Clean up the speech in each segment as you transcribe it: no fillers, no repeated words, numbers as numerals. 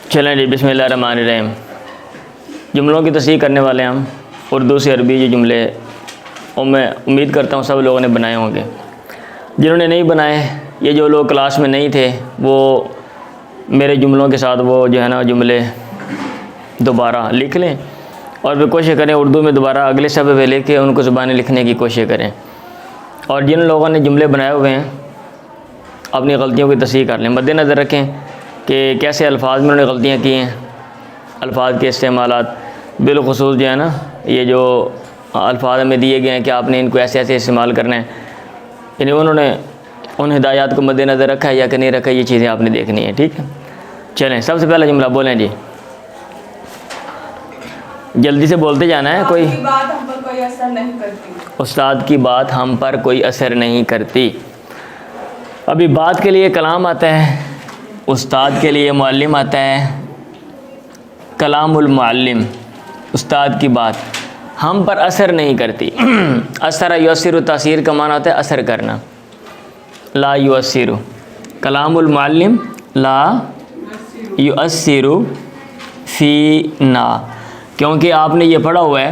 چلیں جی، بسم اللہ الرحمن الرحیم۔ جملوں کی تصحیح کرنے والے ہم اردو سے عربی یہ جملے، اور میں امید کرتا ہوں سب لوگوں نے بنائے ہوں گے۔ جنہوں نے نہیں بنائے، یہ جو لوگ کلاس میں نہیں تھے، وہ میرے جملوں کے ساتھ وہ جو ہے نا جملے دوبارہ لکھ لیں، اور پھر کوشش کریں اردو میں دوبارہ اگلے صفحے پہ لکھ کے ان کو زبانیں لکھنے کی کوشش کریں۔ اور جن لوگوں نے جملے بنائے ہوئے ہیں اپنی غلطیوں کی تصحیح کر لیں۔ مد نظر رکھیں کہ کیسے الفاظ میں انہوں نے غلطیاں کی ہیں، الفاظ کے استعمالات، بالخصوص جو ہے نا یہ جو الفاظ ہمیں دیے گئے ہیں کہ آپ نے ان کو ایسے ایسے استعمال کرنا ہے، یعنی انہوں نے ان ہدایات کو مد نظر رکھا ہے یا کہ نہیں رکھا، یہ چیزیں آپ نے دیکھنی ہیں، ٹھیک ہے۔ چلیں سب سے پہلا جملہ بولیں جی، جلدی سے بولتے جانا ہے۔ کوئی بات ہم پر کوئی اثر نہیں کرتی۔ استاد کی بات ہم پر کوئی اثر نہیں کرتی۔ ابھی بات کے لیے کلام آتا ہے، استاد کے لیے معلم آتا ہے۔ کلام المعلم، استاد کی بات ہم پر اثر نہیں کرتی۔ اثر یؤثر تاثیر کا معنی ہوتا ہے اثر کرنا۔ لا یؤثر، کلام المعلم لا یؤثر فینا، کیونکہ آپ نے یہ پڑھا ہوا ہے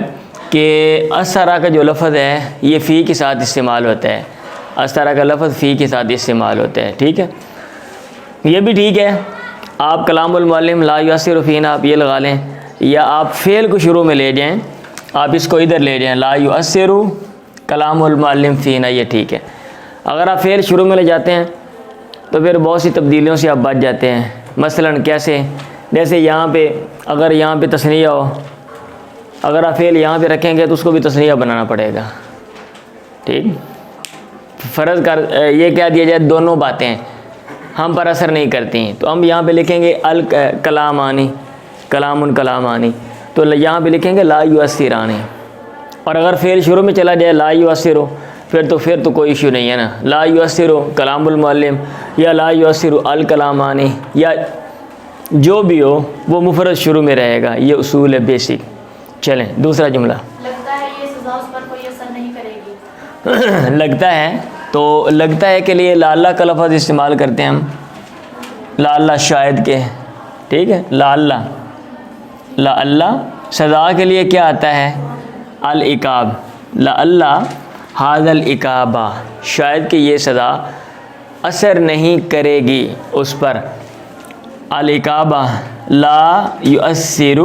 کہ اثرا کا جو لفظ ہے یہ فی کے ساتھ استعمال ہوتا ہے، اثرا کا لفظ فی کے ساتھ استعمال ہوتا ہے، ٹھیک ہے۔ یہ بھی ٹھیک ہے، آپ کلام المعلم لا یؤثر فینا آپ یہ لگا لیں، یا آپ فعل کو شروع میں لے جائیں، آپ اس کو ادھر لے جائیں، لا یؤثر کلام المعلم فینا، یہ ٹھیک ہے۔ اگر آپ فعل شروع میں لے جاتے ہیں تو پھر بہت سی تبدیلیوں سے آپ بچ جاتے ہیں۔ مثلاً کیسے؟ جیسے یہاں پہ اگر یہاں پہ تثنیہ ہو، اگر آپ فعل یہاں پہ رکھیں گے تو اس کو بھی تثنیہ بنانا پڑے گا، ٹھیک۔ فرض کر یہ کہہ دیا جائے دونوں باتیں ہم پر اثر نہیں کرتی ہیں، تو ہم یہاں پہ لکھیں گے الکلامانی، کلام کلامانی، تو یہاں پہ لکھیں گے لا یؤثرانی۔ اور اگر فعل شروع میں چلا جائے لا یؤثر، پھر تو کوئی ایشو نہیں ہے نا، لا یؤثر کلام المعلم یا لا یؤثر الکلامانی، یا جو بھی ہو وہ مفرد شروع میں رہے گا، یہ اصول ہے بیسک۔ چلیں دوسرا جملہ، لگتا ہے یہ سزا اس پر کوئی اثر نہیں کرے گی۔ لگتا ہے، تو لگتا ہے کے لیے لعلہ کا لفظ استعمال کرتے ہیں ہم، لعلہ شاید کے، ٹھیک ہے، لعلہ، لعلہ سزا کے لیے کیا آتا ہے؟ العقاب، لعلہ ھذا العقاب، شاید کہ یہ سزا اثر نہیں کرے گی اس پر۔ العقاب لا یؤثر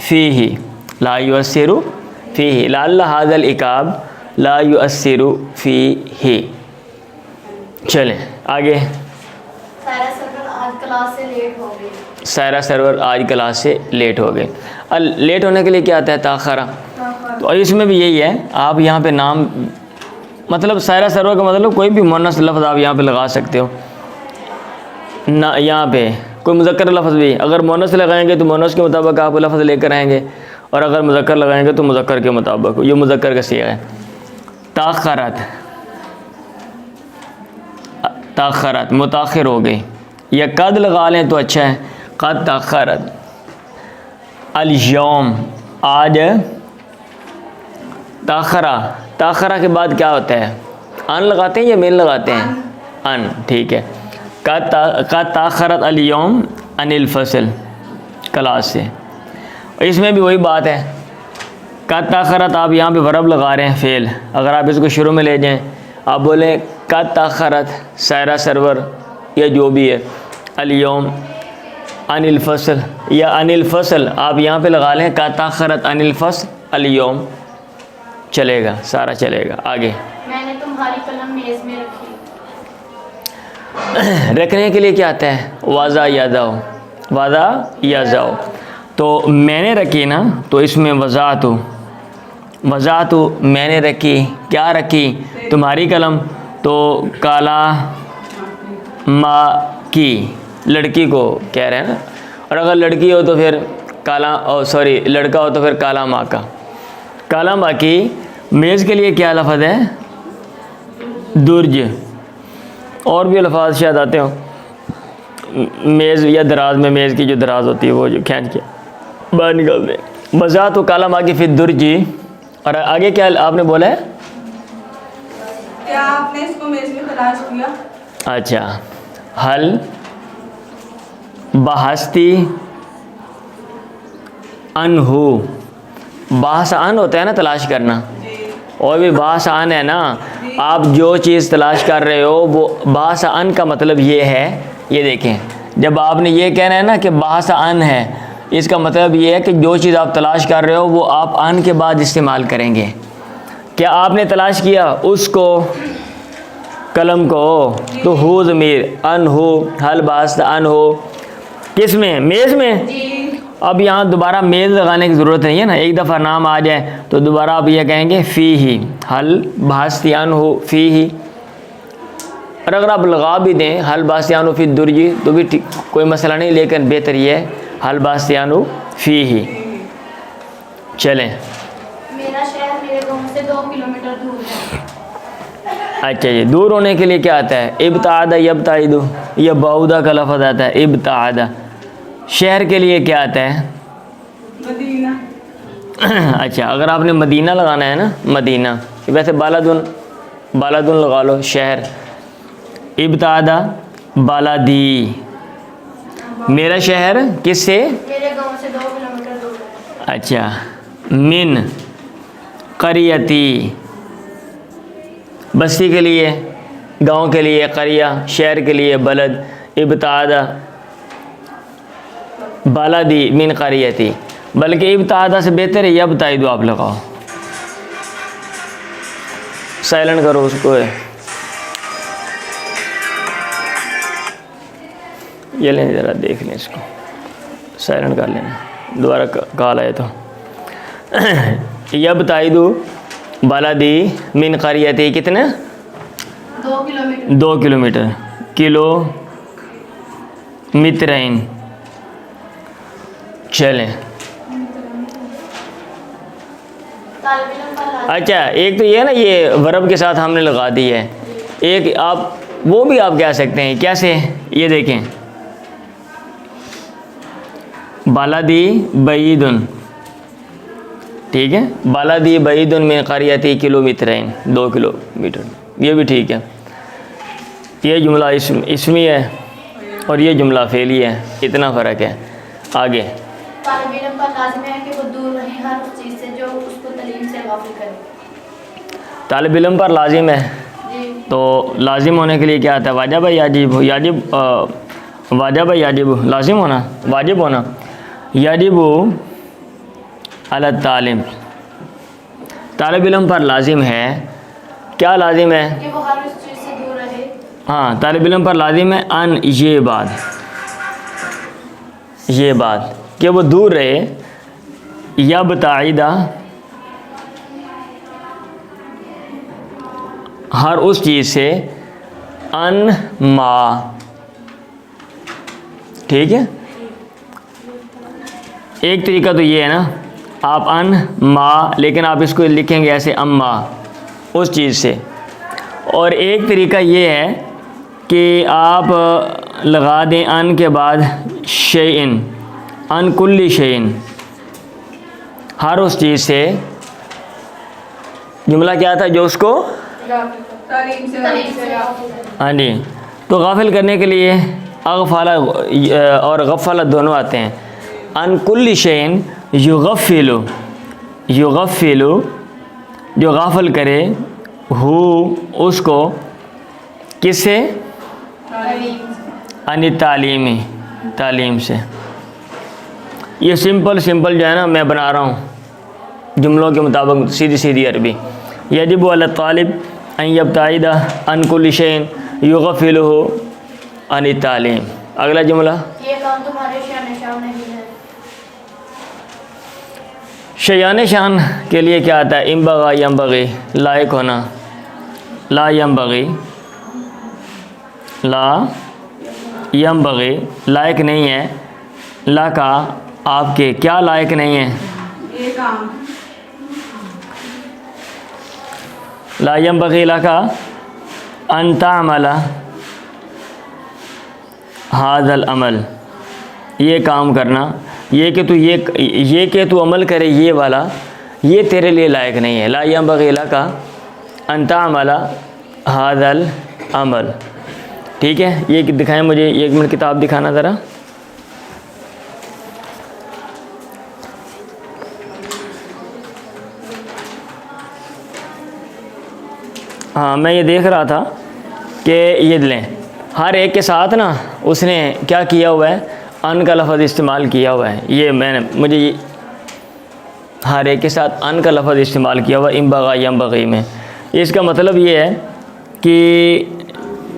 فیہ، لا یؤثر فیہ، لعل ھذا العقاب لا یؤثر فیہ۔ چلیں آگے، سائرہ سرور آج کلاس سے لیٹ ہو گئی۔ سائرہ سرور آج کلاس سے لیٹ ہو گئے۔ لیٹ ہونے کے لیے کیا آتا ہے؟ تاخرہ۔ تو اس میں بھی یہی ہے، آپ یہاں پہ نام، مطلب سائرہ سرور کا مطلب کوئی بھی مؤنث لفظ آپ یہاں پہ لگا سکتے ہو نہ، یہاں پہ کوئی مذکر لفظ بھی، اگر مؤنث لگائیں گے تو مؤنث کے مطابق آپ لفظ لے کر آئیں گے، اور اگر مذکر لگائیں گے تو مذکر کے مطابق، یہ مذکر کا صیغہ ہے۔ تاخرت، تاخرت متاخر ہو گئی، یا قد لگا لیں تو اچھا ہے، قد تاخرت۔ الیوم آج، تاخرہ، تاخرہ کے بعد کیا ہوتا ہے؟ ان لگاتے ہیں یا من لگاتے ہیں؟ ان، ٹھیک ہے۔ قد تاخرت الیوم عن الفصل، کلاس سے۔ اس میں بھی وہی بات ہے، قد تاخرت آپ یہاں پہ ورب لگا رہے ہیں فعل، اگر آپ اس کو شروع میں لے جائیں، آپ بولیں قد تاخرت سائرہ سرور یا جو بھی ہے، الیوم عن الفصل، یا عن الفصل آپ یہاں پہ لگا لیں قد تاخرت عن الفصل الیوم، چلے گا، سارا چلے گا۔ آگے، میں نے تمہاری قلم میز میں رکھی۔ رکھنے کے لیے کیا آتا ہے؟ وضع یضع، وضع یضع، تو میں نے رکھی نا، تو اس میں وضعت، وضعت میں نے رکھی، کیا رکھی؟ تمہاری قلم، تو کالا ماں کی، لڑکی کو کہہ رہے ہیں نا، اور اگر لڑکی ہو تو پھر کالا، سوری لڑکا ہو تو پھر کالا ماں کا، کالا ماں کی۔ میز کے لیے کیا لفظ ہے؟ درج، اور بھی الفاظ شاید آتے ہوں، میز یا دراز میں، میز کی جو دراز ہوتی ہے وہ جو کھینچ کے باہر نکال دیں۔ وضعت کالا ماں کی فی الدرج، اور آگے کیا آپ نے بولا ہے؟ کیا آپ نے اس کو میز میں تلاش کیا؟ اچھا حل بحثتی انہو، بحث ان ہوتا ہے نا تلاش کرنا، اور بھی بحث ان ہے نا، آپ جو چیز تلاش کر رہے ہو وہ بحث ان کا مطلب یہ ہے، یہ دیکھیں جب آپ نے یہ کہنا ہے نا کہ بحث ان ہے، اس کا مطلب یہ ہے کہ جو چیز آپ تلاش کر رہے ہو وہ آپ ان کے بعد استعمال کریں گے۔ کیا آپ نے تلاش کیا اس کو، قلم کو، تو ہو ضمیر ان ہو، حل بحث ان ہو، کس میں؟ میز میں۔ اب یہاں دوبارہ میز لگانے کی ضرورت نہیں ہے نا، ایک دفعہ نام آ جائے تو دوبارہ آپ یہ کہیں گے فی ہی، حل بحث ان ہو فی ہی۔ اور اگر آپ لگا بھی دیں حل بحث ان ہو فی الدرج تو بھی کوئی مسئلہ نہیں، لیکن بہتر یہ ہے حل بحث ان ہو فی ہی۔ چلیں، میرا شہر میرے گاؤں سے 2 کلومیٹر دور ہے۔ اچھا جی، دور ہونے کے لیے کیا آتا ہے؟ ابتعاد یبتعد، یا بعودہ کا لفظ آتا ہے ابتعاد۔ شہر کے لیے کیا آتا ہے؟ مدینہ۔ اچھا اگر آپ نے مدینہ لگانا ہے نا، مدینہ، ویسے بالادن، بالادن لگا لو، شہر۔ ابتعاد بالادی، میرا شہر کس سے؟ میرے گاؤں سے 2 کلومیٹر دور ہے۔ اچھا، من قریتی، بستی کے لیے، گاؤں کے لیے قریہ، شہر کے لیے بلد۔ ابتعاد بالادی من قریتی، بلکہ ابتعاد سے بہتر ہے یبتعد آپ لگاؤ، سائلنٹ کرو اس کو، یہ لیں ذرا دیکھ لیں اس کو، سائلنٹ کر لینا، دوبارہ کال آئے تو۔ یبتعد بالادی من قریتی، کتنے؟ 2 کلومیٹر۔ 2 کلومیٹر، کلو مترین۔ چلیں، طالب علم پر لازم۔ اچھا ایک تو یہ نا، یہ ورب کے ساتھ ہم نے لگا دی ہے، ایک آپ وہ بھی آپ کہہ سکتے ہیں، کیسے؟ یہ دیکھیں، بالادی بعیدن، ٹھیک ہے، بالادی بعیدن من قریتی کلومیترین، 2 کلومیٹر، یہ بھی ٹھیک ہے۔ یہ جملہ اسمی ہے اور یہ جملہ فعلی ہے، اتنا فرق ہے۔ آگے، طالب علم پر لازم ہے کہ وہ دور رہے ہر اس چیز سے جو اس کو تعلیم سے غافل کرے۔ طالب علم پر لازم ہے، جی۔ تو لازم ہونے کے لیے کیا آتا ہے؟ واجب ہے یاجب؟ یاجب، واجب ہے یاجب، لازم ہونا، واجب ہونا۔ یاجب علی الطالب، طالب علم پر لازم ہے، کیا لازم ہے؟ کہ وہ ہر اس چیز سے دور رہے۔ ہاں، طالب علم پر لازم ہے ان، یہ بات، یہ بات کہ وہ دور رہے، یبتعد ہر اس چیز سے، ان ما، ٹھیک ہے۔ ایک طریقہ تو یہ ہے نا، آپ ان ما، لیکن آپ اس کو لکھیں گے ایسے اما، اس چیز سے۔ اور ایک طریقہ یہ ہے کہ آپ لگا دیں ان کے بعد شیئن، ان کل شیئن، ہر اس چیز سے۔ جملہ کیا تھا جو اس کو تعلیم سے غافل کرے۔ ہاں جی، تو غافل کرنے کے لیے اغفل اور غفل دونوں آتے ہیں۔ ان کل شیئن یغفل، یغفل جو غافل کرے، ہو اس کو، کس سے؟ ان تعلیمی، تعلیم سے۔ یہ سمپل جو ہے نا میں بنا رہا ہوں جملوں کے مطابق، سیدھی سیدھی عربی۔ یجب علی الطالب ان یبتعد عن کل شیء یغفلہ عن التعلیم۔ اگلا جملہ، یہ کام تمہارے شان شان نہیں ہے۔ شیان شان کے لیے کیا آتا ہے؟ انبغی، ینبغی، لائق ہونا، لا ینبغی، لا ینبغی، لائق نہیں ہے، لا کا آپ کے، کیا لائق نہیں ہے؟ یہ کام، لا ینبغی لک ان تعمل ھذا العمل، یہ کام کرنا، یہ کہ تو عمل کرے یہ والا، یہ تیرے لیے لائق نہیں ہے۔ لا ینبغی لک ان تعمل ھذا العمل، ٹھیک ہے، یہ دکھائیں مجھے 1 منٹ کتاب دکھانا ذرا. ہاں میں یہ دیکھ رہا تھا کہ یہ لیں، ہر ایک کے ساتھ نا اس نے کیا کیا ہوا ہے، ان کا لفظ استعمال کیا ہوا ہے. یہ مجھے ہر ایک کے ساتھ ان کا لفظ استعمال کیا ہوا انبغا ینبغی میں. اس کا مطلب یہ ہے کہ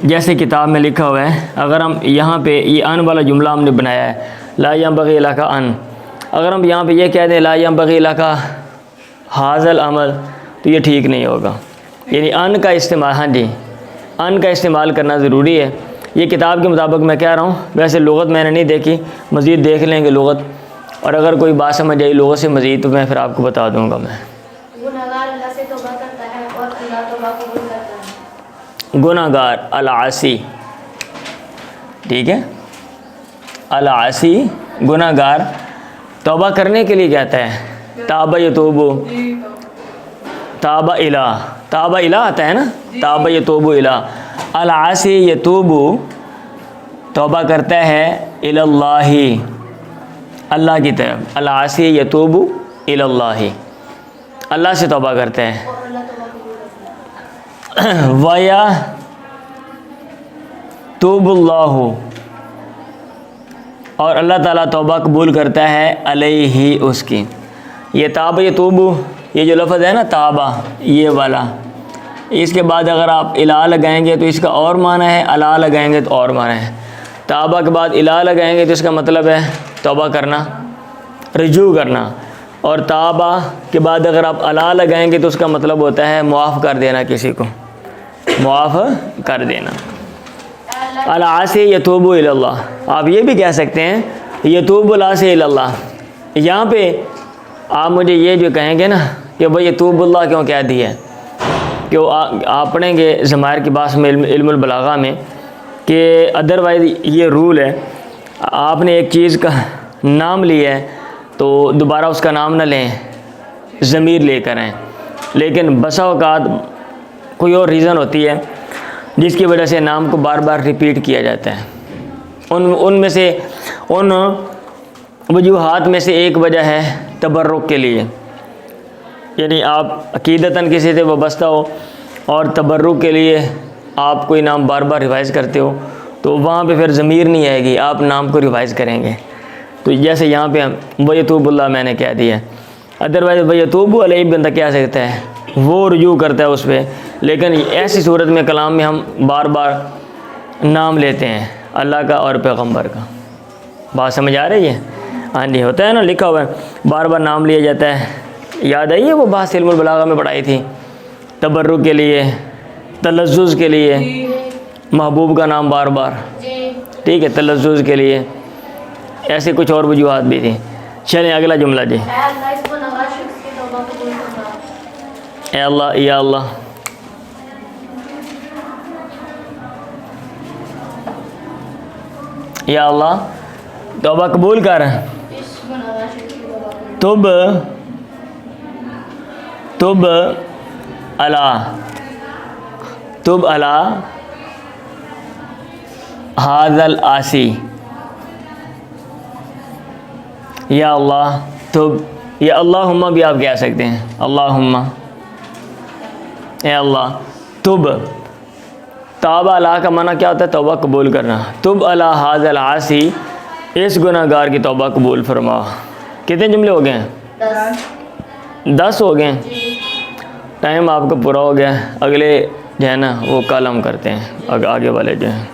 جیسے کتاب میں لکھا ہوا ہے، اگر ہم یہاں پہ یہ ان والا جملہ ہم نے بنایا ہے لا ینبغی لک ان، اگر ہم یہاں پہ یہ کہہ دیں لا ینبغی لک ھذا العمل تو یہ ٹھیک نہیں ہوگا. یعنی ان کا استعمال، ہاں جی ان کا استعمال کرنا ضروری ہے. یہ کتاب کے مطابق میں کہہ رہا ہوں، ویسے لغت میں نے نہیں دیکھی، مزید دیکھ لیں گے لغت، اور اگر کوئی بات سمجھ آئی لغت سے مزید تو میں پھر آپ کو بتا دوں گا. میں گناہگار اللہ سے توبہ کرتا ہے اور اللہ توبہ قبول کرتا ہے. گناہ گار العاصی، ٹھیک ہے، العاصی گناہ گار توبہ کرنے کے لیے کہتا ہے تاب یتوبو، تاب الہ آتا ہے نا، تاب یتوبو الہ، العاصی یتوبو توبہ کرتا ہے الی اللہ، اللہ کی طرف، العاصی یتوبو الی اللہ، اللہ سے توبہ کرتا ہے. اور اللہ توبہ قبول کرتا ہے. وَيَا توب اللہ، اور اللہ تعالیٰ توبہ قبول کرتا ہے علیہ اس کی. یہ تاب یتوبو، یہ جو لفظ ہے نا تابہ یہ والا، اس کے بعد اگر آپ الہ لگائیں گے تو اس کا اور معنی ہے، الہ لگائیں گے تو اور معنی ہے. تابہ کے بعد الہ لگائیں گے تو اس کا مطلب ہے توبہ کرنا، رجوع کرنا، اور تابہ کے بعد اگر آپ الہ لگائیں گے تو اس کا مطلب ہوتا ہے معاف کر دینا، کسی کو معاف کر دینا. العاصی یتوب الی اللہ، آپ یہ بھی کہہ سکتے ہیں یتوب العاصی الی اللہ. یہاں پہ آپ مجھے یہ جو کہیں گے نا کہ بھائی یتوب اللہ کیوں کہہ دیا ہے، کہ وہ آپ پڑھیں گے ضمائر کی بات میں علم البلاغہ میں کہ ادروائز یہ رول ہے، آپ نے ایک چیز کا نام لیا ہے تو دوبارہ اس کا نام نہ لیں، ضمیر لے کر آئیں. لیکن بسا اوقات کوئی اور ریزن ہوتی ہے جس کی وجہ سے نام کو بار بار ریپیٹ کیا جاتا ہے. ان میں سے ان وجوہات میں سے ایک وجہ ہے تبرک کے لیے، یعنی آپ عقیدتاً کسی سے وابستہ ہو اور تبرک کے لیے آپ کوئی نام بار بار ریوائز کرتے ہو تو وہاں پہ پھر ضمیر نہیں آئے گی، آپ نام کو ریوائز کریں گے. تو جیسے یہاں پہ وَيَتُوبُ اللہ میں نے کہہ دیا، ادروائز وَيَتُوبُ علیہ بندہ کیا سکتا ہے، وہ رجوع کرتا ہے اس پہ. لیکن ایسی صورت میں کلام میں ہم بار بار نام لیتے ہیں اللہ کا اور پیغمبر کا. بات سمجھ آ رہی ہے؟ ہاں جی، ہوتا ہے نا لکھا ہوا ہے بار بار نام لیا جاتا ہے. یاد آئی ہے وہ بات علم البلاغہ میں پڑھائی تھی، تبرک کے لیے، تلذذ کے لیے، محبوب کا نام بار بار، ٹھیک ہے، تلذذ کے لیے، ایسے کچھ اور وجوہات بھی تھیں. چلیں اگلا جملہ جی. اے اللہ اس گناہگار شخص کی توبہ قبول کرنا. اے اللہ، یا اللہ، یا اللہ توبہ قبول کر. اس گناہگار شخص کی توبہ قبول تب علی ھذا العاصی، یا اللہ تب، یا اللہم بھی آپ کہہ سکتے ہیں، اللہم، اے اللہ تب. تاب علی کا معنی کیا ہوتا ہے؟ توبہ قبول کرنا. تب علی ھذا العاصی، اس گناہ گار کی توبہ قبول فرما. کتنے جملے ہو گئے ہیں؟ 10 ہو گئے ہیں. ٹائم آپ کا پورا ہو گیا. اگلے جو ہے نا وہ کل ہم کرتے ہیں، آگے والے جو ہیں.